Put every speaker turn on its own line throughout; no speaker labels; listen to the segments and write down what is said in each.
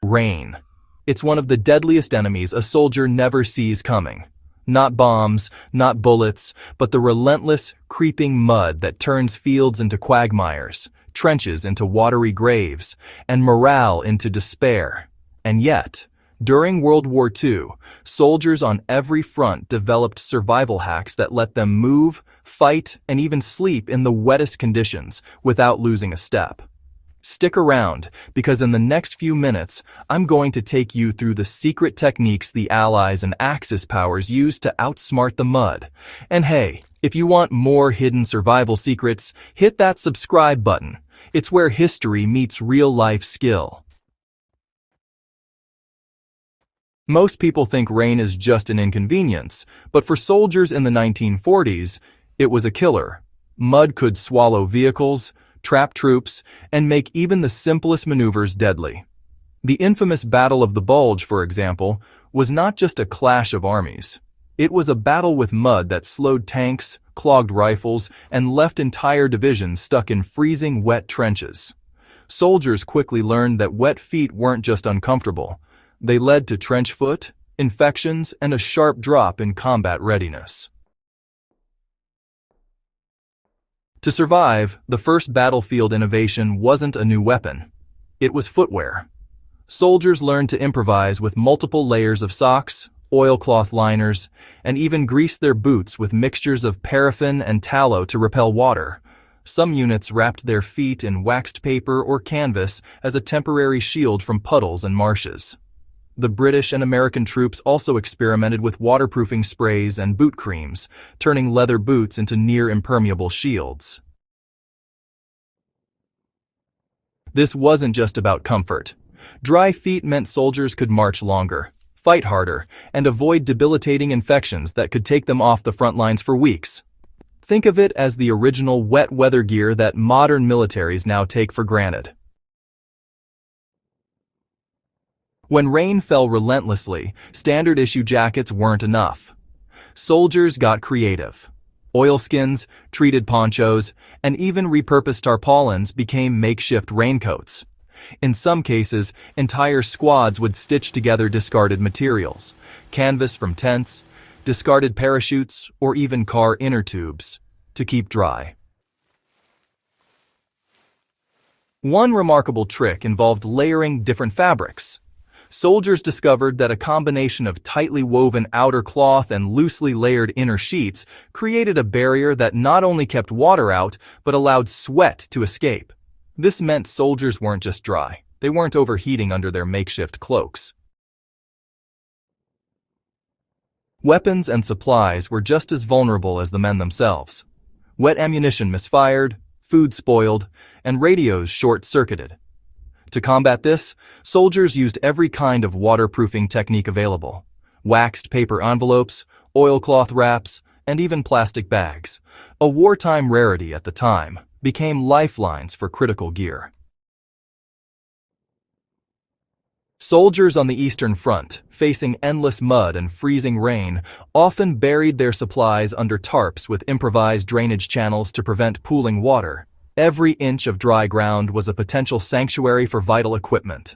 Rain. It's one of the deadliest enemies a soldier never sees coming. Not bombs, not bullets, but the relentless, creeping mud that turns fields into quagmires, trenches into watery graves, and morale into despair. And yet, during World War II, soldiers on every front developed survival hacks that let them move, fight, and even sleep in the wettest conditions without losing a step. Stick around, because in the next few minutes, I'm going to take you through the secret techniques the Allies and Axis powers used to outsmart the mud. And hey, if you want more hidden survival secrets, hit that subscribe button. It's where history meets real-life skill. Most people think rain is just an inconvenience, but for soldiers in the 1940s, it was a killer. Mud could swallow vehicles, trap troops, and make even the simplest maneuvers deadly. The infamous Battle of the Bulge, for example, was not just a clash of armies. It was a battle with mud that slowed tanks, clogged rifles, and left entire divisions stuck in freezing wet trenches. Soldiers quickly learned that wet feet weren't just uncomfortable. They led to trench foot, infections, and a sharp drop in combat readiness. To survive, the first battlefield innovation wasn't a new weapon. It was footwear. Soldiers learned to improvise with multiple layers of socks, oilcloth liners, and even greased their boots with mixtures of paraffin and tallow to repel water. Some units wrapped their feet in waxed paper or canvas as a temporary shield from puddles and marshes. The British and American troops also experimented with waterproofing sprays and boot creams, turning leather boots into near-impermeable shields. This wasn't just about comfort. Dry feet meant soldiers could march longer, fight harder, and avoid debilitating infections that could take them off the front lines for weeks. Think of it as the original wet weather gear that modern militaries now take for granted. When rain fell relentlessly, standard-issue jackets weren't enough. Soldiers got creative. Oilskins, treated ponchos, and even repurposed tarpaulins became makeshift raincoats. In some cases, entire squads would stitch together discarded materials, canvas from tents, discarded parachutes, or even car inner tubes, to keep dry. One remarkable trick involved layering different fabrics. Soldiers discovered that a combination of tightly woven outer cloth and loosely layered inner sheets created a barrier that not only kept water out, but allowed sweat to escape. This meant soldiers weren't just dry, they weren't overheating under their makeshift cloaks. Weapons and supplies were just as vulnerable as the men themselves. Wet ammunition misfired, food spoiled, and radios short-circuited. To combat this, soldiers used every kind of waterproofing technique available: waxed paper envelopes, oilcloth wraps, and even plastic bags. A wartime rarity at the time, became lifelines for critical gear. Soldiers on the Eastern Front, facing endless mud and freezing rain, often buried their supplies under tarps with improvised drainage channels to prevent pooling water. Every inch of dry ground was a potential sanctuary for vital equipment.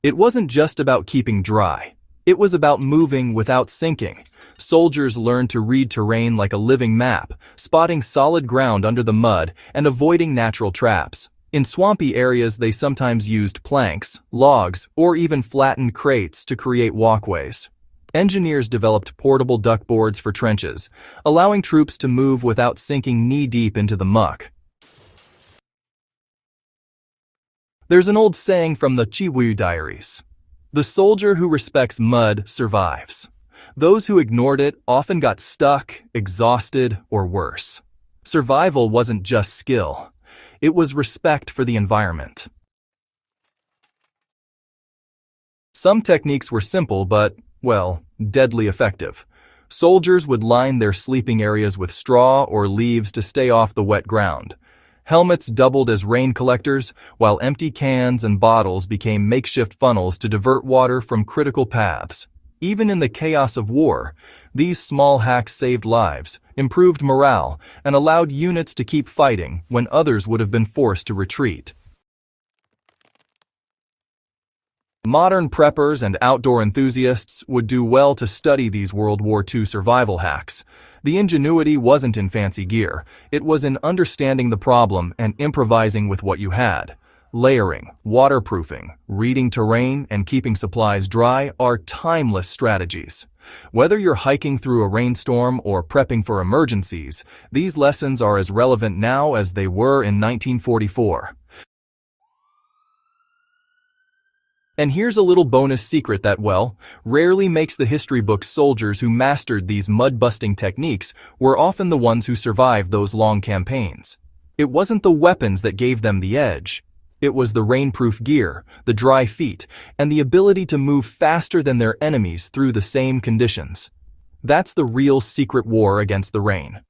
It wasn't just about keeping dry. It was about moving without sinking. Soldiers learned to read terrain like a living map, spotting solid ground under the mud and avoiding natural traps. In swampy areas, they sometimes used planks, logs, or even flattened crates to create walkways. Engineers developed portable duckboards for trenches, allowing troops to move without sinking knee-deep into the muck. There's an old saying from the WWII diaries: "The soldier who respects mud survives." Those who ignored it often got stuck, exhausted, or worse. Survival wasn't just skill. It was respect for the environment. Some techniques were simple but, well, deadly effective. Soldiers would line their sleeping areas with straw or leaves to stay off the wet ground. Helmets doubled as rain collectors, while empty cans and bottles became makeshift funnels to divert water from critical paths. Even in the chaos of war, these small hacks saved lives, improved morale, and allowed units to keep fighting when others would have been forced to retreat. Modern preppers and outdoor enthusiasts would do well to study these World War II survival hacks. The ingenuity wasn't in fancy gear, it was in understanding the problem and improvising with what you had. Layering, waterproofing, reading terrain, and keeping supplies dry are timeless strategies. Whether you're hiking through a rainstorm or prepping for emergencies, these lessons are as relevant now as they were in 1944. And here's a little bonus secret that, well, rarely makes the history books. Soldiers who mastered these mud-busting techniques were often the ones who survived those long campaigns. It wasn't the weapons that gave them the edge. It was the rainproof gear, the dry feet, and the ability to move faster than their enemies through the same conditions. That's the real secret war against the rain.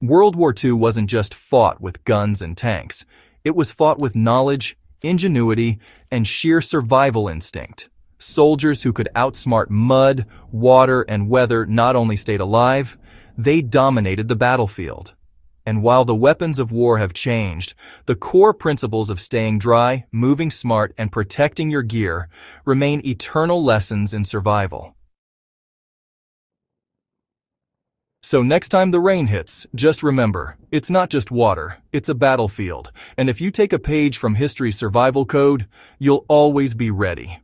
World War II wasn't just fought with guns and tanks. It was fought with knowledge, ingenuity, and sheer survival instinct. Soldiers who could outsmart mud, water, and weather not only stayed alive, they dominated the battlefield. And while the weapons of war have changed, the core principles of staying dry, moving smart, and protecting your gear remain eternal lessons in survival. So next time the rain hits, just remember, it's not just water, it's a battlefield. And if you take a page from history's survival code, you'll always be ready.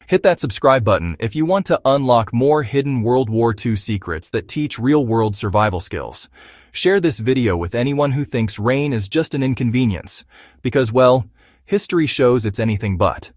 Hit that subscribe button if you want to unlock more hidden World War II secrets that teach real-world survival skills. Share this video with anyone who thinks rain is just an inconvenience, because, well, history shows it's anything but.